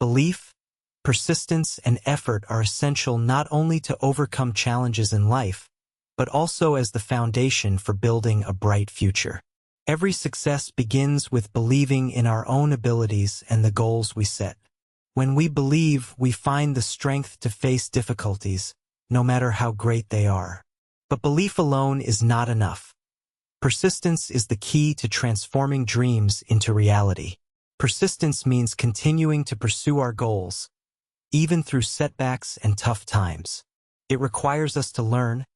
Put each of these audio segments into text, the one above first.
Belief, persistence, and effort are essential not only to overcome challenges in life, but also as the foundation for building a bright future. Every success begins with believing in our own abilities and the goals we set. When we believe, we find the strength to face difficulties, no matter how great they are. But belief alone is not enough. Persistence is the key to transforming dreams into reality. Persistence means continuing to pursue our goals, even through setbacks and tough times. It requires us to learn,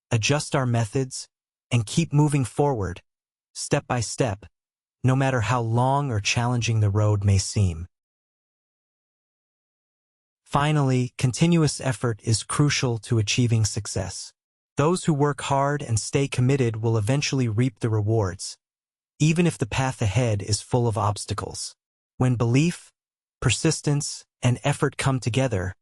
adjust our methods, and keep moving forward, step by step, no matter how long or challenging the road may seem. Finally, continuous effort is crucial to achieving success. Those who work hard and stay committed will eventually reap the rewards, even if the path ahead is full of obstacles. When belief, persistence, and effort come together,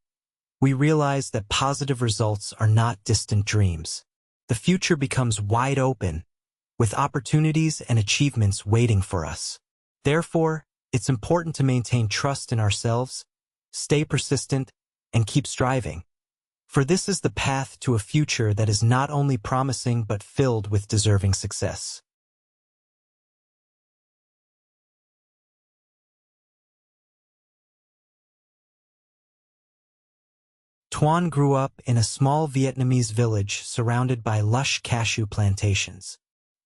we realize that positive results are not distant dreams. The future becomes wide open, with opportunities and achievements waiting for us. Therefore, it's important to maintain trust in ourselves, stay persistent, and keep striving. For this is the path to a future that is not only promising but filled with deserving success. Tuan grew up in a small Vietnamese village surrounded by lush cashew plantations.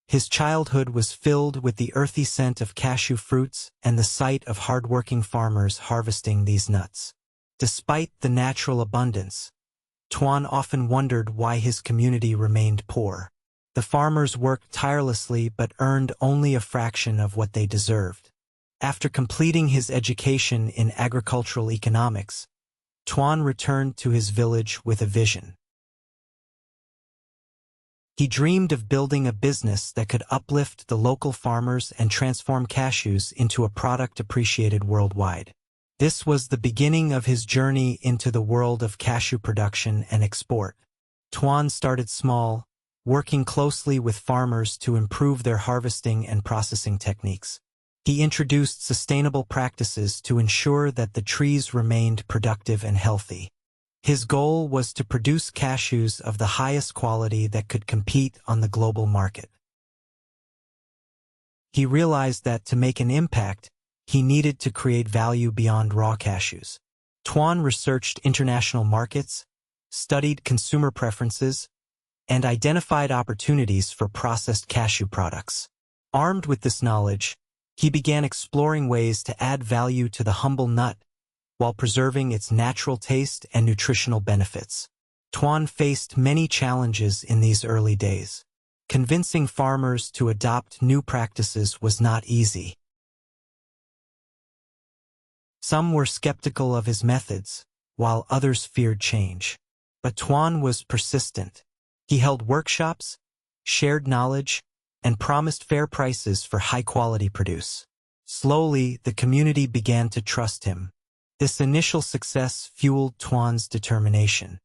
His childhood was filled with the earthy scent of cashew fruits and the sight of hardworking farmers harvesting these nuts. Despite the natural abundance, Tuan often wondered why his community remained poor. The farmers worked tirelessly but earned only a fraction of what they deserved. After completing his education in agricultural economics, Tuan returned to his village with a vision. He dreamed of building a business that could uplift the local farmers and transform cashews into a product appreciated worldwide. This was the beginning of his journey into the world of cashew production and export. Tuan started small, working closely with farmers to improve their harvesting and processing techniques. He introduced sustainable practices to ensure that the trees remained productive and healthy. His goal was to produce cashews of the highest quality that could compete on the global market. He realized that to make an impact, he needed to create value beyond raw cashews. Tuan researched international markets, studied consumer preferences, and identified opportunities for processed cashew products. Armed with this knowledge, he began exploring ways to add value to the humble nut while preserving its natural taste and nutritional benefits. Tuan faced many challenges in these early days. Convincing farmers to adopt new practices was not easy. Some were skeptical of his methods, while others feared change. But Tuan was persistent. He held workshops, shared knowledge, and promised fair prices for high-quality produce. Slowly, the community began to trust him. This initial success fueled Tuan's determination.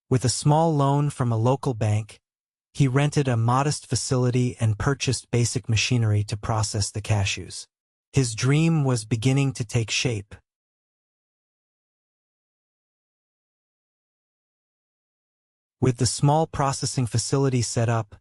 With a small loan from a local bank, he rented a modest facility and purchased basic machinery to process the cashews. His dream was beginning to take shape. With the small processing facility set up,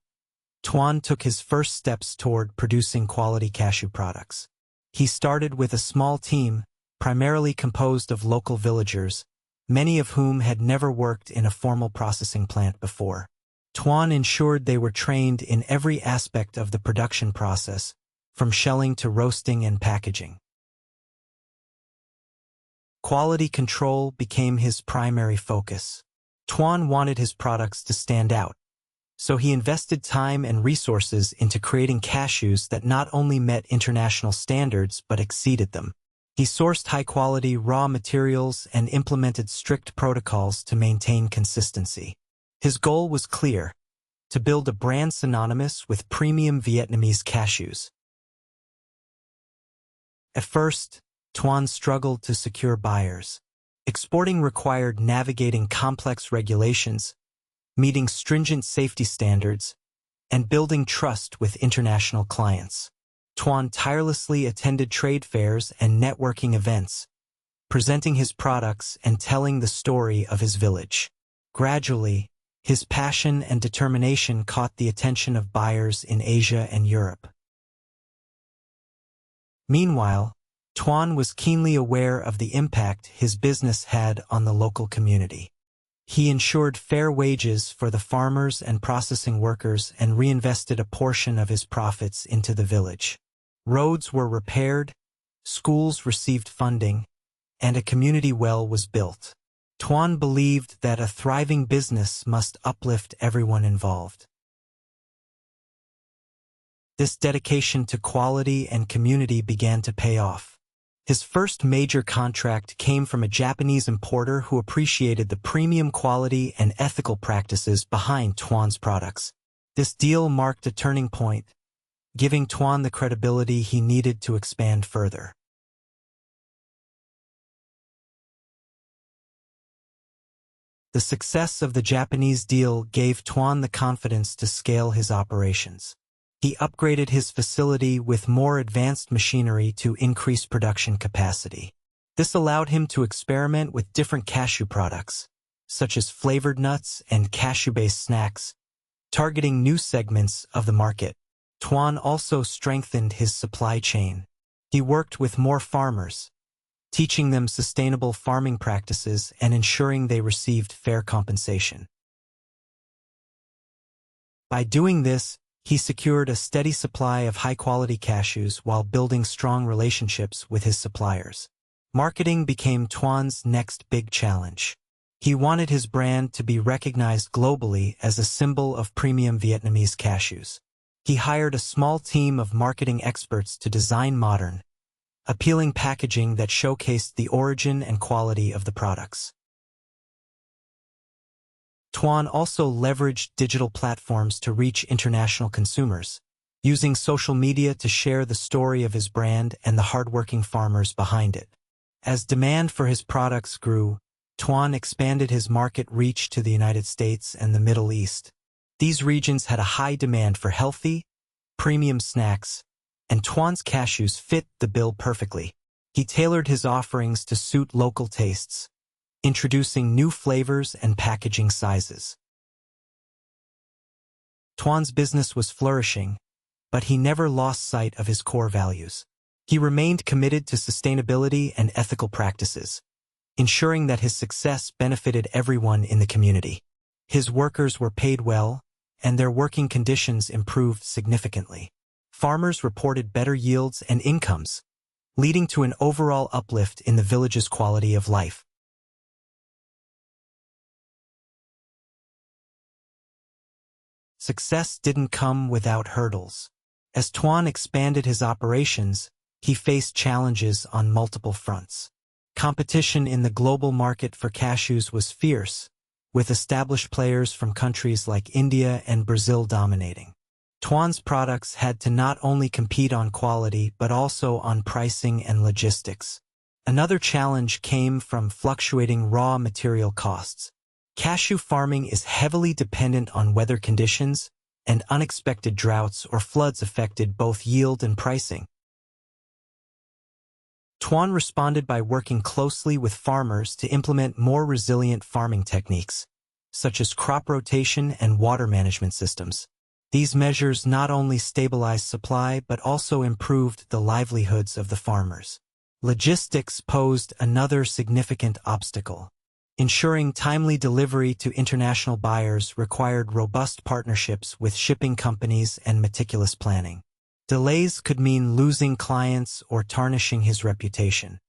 Tuan took his first steps toward producing quality cashew products. He started with a small team, primarily composed of local villagers, many of whom had never worked in a formal processing plant before. Tuan ensured they were trained in every aspect of the production process, from shelling to roasting and packaging. Quality control became his primary focus. Tuan wanted his products to stand out, so he invested time and resources into creating cashews that not only met international standards but exceeded them. He sourced high-quality raw materials and implemented strict protocols to maintain consistency. His goal was clear: to build a brand synonymous with premium Vietnamese cashews. At first, Tuan struggled to secure buyers. Exporting required navigating complex regulations, meeting stringent safety standards, and building trust with international clients. Tuan tirelessly attended trade fairs and networking events, presenting his products and telling the story of his village. Gradually, his passion and determination caught the attention of buyers in Asia and Europe. Meanwhile, Tuan was keenly aware of the impact his business had on the local community. He ensured fair wages for the farmers and processing workers and reinvested a portion of his profits into the village. Roads were repaired, schools received funding, and a community well was built. Tuan believed that a thriving business must uplift everyone involved. This dedication to quality and community began to pay off. His first major contract came from a Japanese importer who appreciated the premium quality and ethical practices behind Tuan's products. This deal marked a turning point, giving Tuan the credibility he needed to expand further. The success of the Japanese deal gave Tuan the confidence to scale his operations. He upgraded his facility with more advanced machinery to increase production capacity. This allowed him to experiment with different cashew products, such as flavored nuts and cashew-based snacks, targeting new segments of the market. Tuan also strengthened his supply chain. He worked with more farmers, teaching them sustainable farming practices and ensuring they received fair compensation. By doing this, he secured a steady supply of high-quality cashews while building strong relationships with his suppliers. Marketing became Tuan's next big challenge. He wanted his brand to be recognized globally as a symbol of premium Vietnamese cashews. He hired a small team of marketing experts to design modern, appealing packaging that showcased the origin and quality of the products. Tuan also leveraged digital platforms to reach international consumers, using social media to share the story of his brand and the hardworking farmers behind it. As demand for his products grew, Tuan expanded his market reach to the United States and the Middle East. These regions had a high demand for healthy, premium snacks, and Tuan's cashews fit the bill perfectly. He tailored his offerings to suit local tastes, introducing new flavors and packaging sizes. Tuan's business was flourishing, but he never lost sight of his core values. He remained committed to sustainability and ethical practices, ensuring that his success benefited everyone in the community. His workers were paid well, and their working conditions improved significantly. Farmers reported better yields and incomes, leading to an overall uplift in the village's quality of life. Success didn't come without hurdles. As Tuan expanded his operations, he faced challenges on multiple fronts. Competition in the global market for cashews was fierce, with established players from countries like India and Brazil dominating. Tuan's products had to not only compete on quality but also on pricing and logistics. Another challenge came from fluctuating raw material costs. Cashew farming is heavily dependent on weather conditions, and unexpected droughts or floods affected both yield and pricing. Tuan responded by working closely with farmers to implement more resilient farming techniques, such as crop rotation and water management systems. These measures not only stabilized supply but also improved the livelihoods of the farmers. Logistics posed another significant obstacle. Ensuring timely delivery to international buyers required robust partnerships with shipping companies and meticulous planning. Delays could mean losing clients or tarnishing his reputation.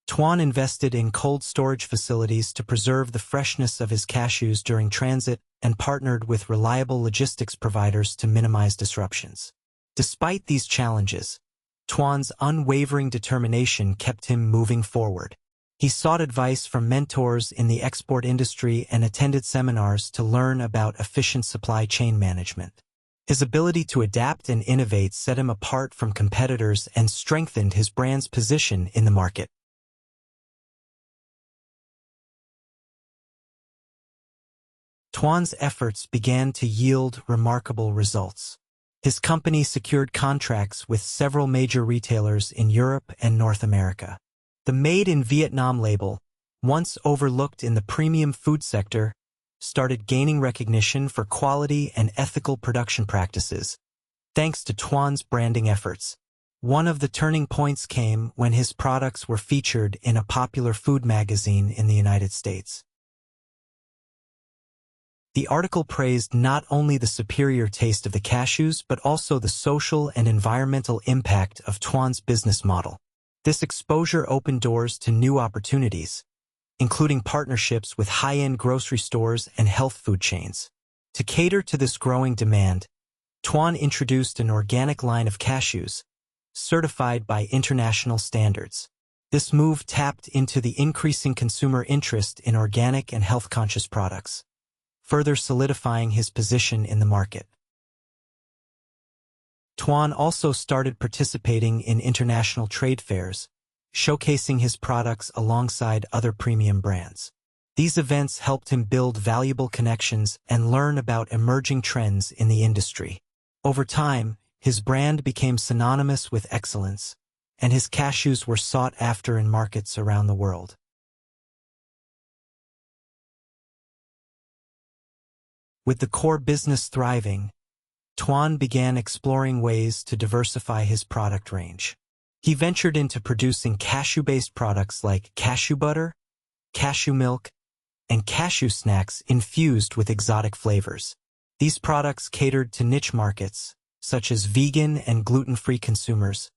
Tuan invested in cold storage facilities to preserve the freshness of his cashews during transit and partnered with reliable logistics providers to minimize disruptions. Despite these challenges, Tuan's unwavering determination kept him moving forward. He sought advice from mentors in the export industry and attended seminars to learn about efficient supply chain management. His ability to adapt and innovate set him apart from competitors and strengthened his brand's position in the market. Tuan's efforts began to yield remarkable results. His company secured contracts with several major retailers in Europe and North America. The Made in Vietnam label, once overlooked in the premium food sector, started gaining recognition for quality and ethical production practices, thanks to Tuan's branding efforts. One of the turning points came when his products were featured in a popular food magazine in the United States. The article praised not only the superior taste of the cashews but also the social and environmental impact of Tuan's business model. This exposure opened doors to new opportunities, including partnerships with high-end grocery stores and health food chains. To cater to this growing demand, Tuan introduced an organic line of cashews, certified by international standards. This move tapped into the increasing consumer interest in organic and health-conscious products, further solidifying his position in the market. Tuan also started participating in international trade fairs, showcasing his products alongside other premium brands. These events helped him build valuable connections and learn about emerging trends in the industry. Over time, his brand became synonymous with excellence, and his cashews were sought after in markets around the world. With the core business thriving, Tuan began exploring ways to diversify his product range. He ventured into producing cashew-based products like cashew butter, cashew milk, and cashew snacks infused with exotic flavors. These products catered to niche markets, such as vegan and gluten-free consumers,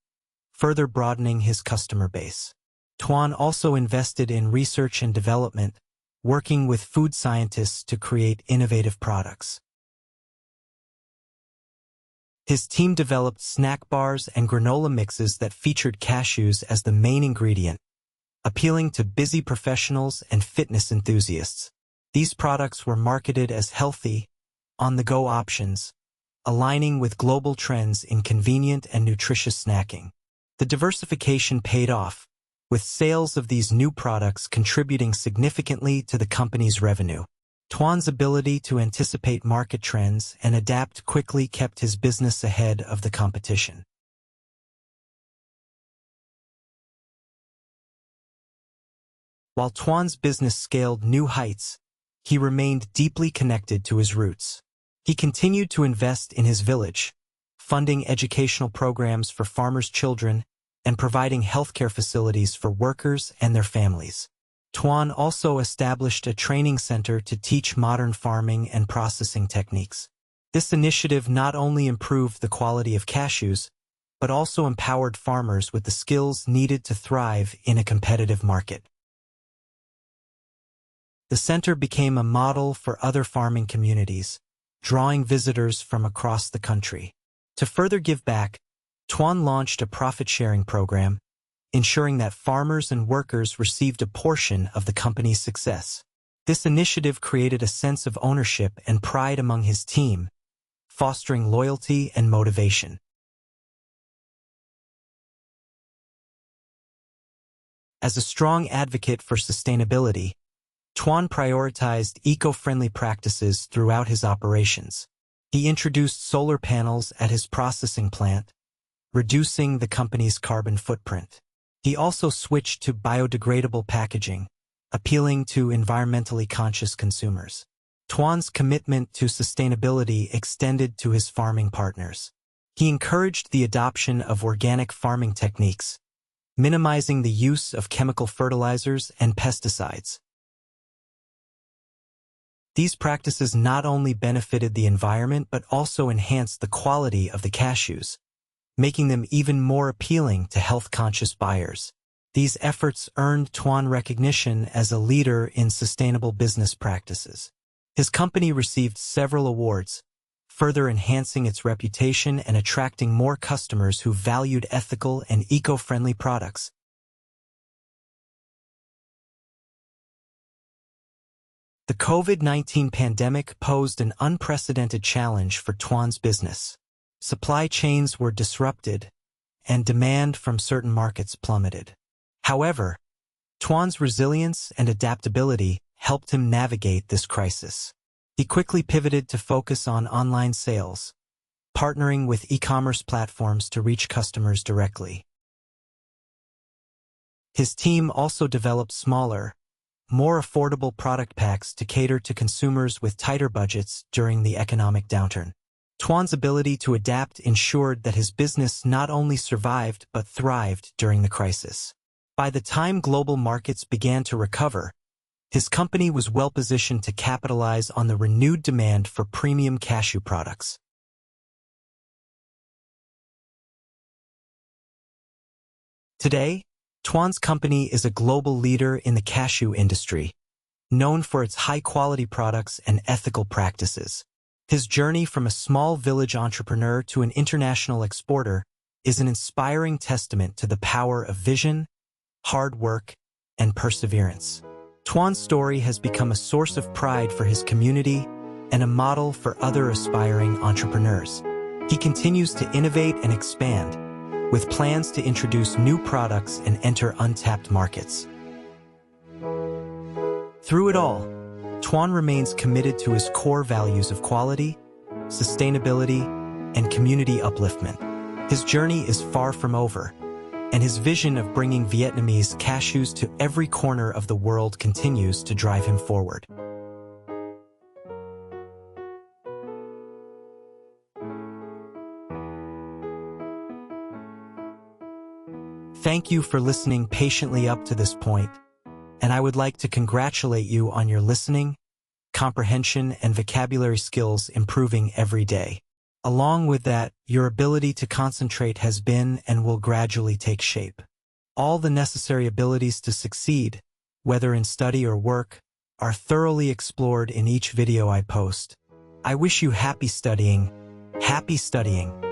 further broadening his customer base. Tuan also invested in research and development, working with food scientists to create innovative products. His team developed snack bars and granola mixes that featured cashews as the main ingredient, appealing to busy professionals and fitness enthusiasts. These products were marketed as healthy, on-the-go options, aligning with global trends in convenient and nutritious snacking. The diversification paid off, with sales of these new products contributing significantly to the company's revenue. Tuan's ability to anticipate market trends and adapt quickly kept his business ahead of the competition. While Tuan's business scaled new heights, he remained deeply connected to his roots. He continued to invest in his village, funding educational programs for farmers' children and providing healthcare facilities for workers and their families. Tuan also established a training center to teach modern farming and processing techniques. This initiative not only improved the quality of cashews, but also empowered farmers with the skills needed to thrive in a competitive market. The center became a model for other farming communities, drawing visitors from across the country. To further give back, Tuan launched a profit-sharing program, ensuring that farmers and workers received a portion of the company's success. This initiative created a sense of ownership and pride among his team, fostering loyalty and motivation. As a strong advocate for sustainability, Tuan prioritized eco-friendly practices throughout his operations. He introduced solar panels at his processing plant, reducing the company's carbon footprint. He also switched to biodegradable packaging, appealing to environmentally conscious consumers. Tuan's commitment to sustainability extended to his farming partners. He encouraged the adoption of organic farming techniques, minimizing the use of chemical fertilizers and pesticides. These practices not only benefited the environment but also enhanced the quality of the cashews, making them even more appealing to health-conscious buyers. These efforts earned Tuan recognition as a leader in sustainable business practices. His company received several awards, further enhancing its reputation and attracting more customers who valued ethical and eco-friendly products. The COVID-19 pandemic posed an unprecedented challenge for Tuan's business. Supply chains were disrupted, and demand from certain markets plummeted. However, Tuan's resilience and adaptability helped him navigate this crisis. He quickly pivoted to focus on online sales, partnering with e-commerce platforms to reach customers directly. His team also developed smaller, more affordable product packs to cater to consumers with tighter budgets during the economic downturn. Tuan's ability to adapt ensured that his business not only survived but thrived during the crisis. By the time global markets began to recover, his company was well-positioned to capitalize on the renewed demand for premium cashew products. Today, Tuan's company is a global leader in the cashew industry, known for its high-quality products and ethical practices. His journey from a small village entrepreneur to an international exporter is an inspiring testament to the power of vision, hard work, and perseverance. Tuan's story has become a source of pride for his community and a model for other aspiring entrepreneurs. He continues to innovate and expand, with plans to introduce new products and enter untapped markets. Through it all, Tuan remains committed to his core values of quality, sustainability, and community upliftment. His journey is far from over, and his vision of bringing Vietnamese cashews to every corner of the world continues to drive him forward. Thank you for listening patiently up to this point, and I would like to congratulate you on your listening, comprehension, and vocabulary skills improving every day. Along with that, your ability to concentrate has been and will gradually take shape. All the necessary abilities to succeed, whether in study or work, are thoroughly explored in each video I post. I wish you happy studying. Happy studying.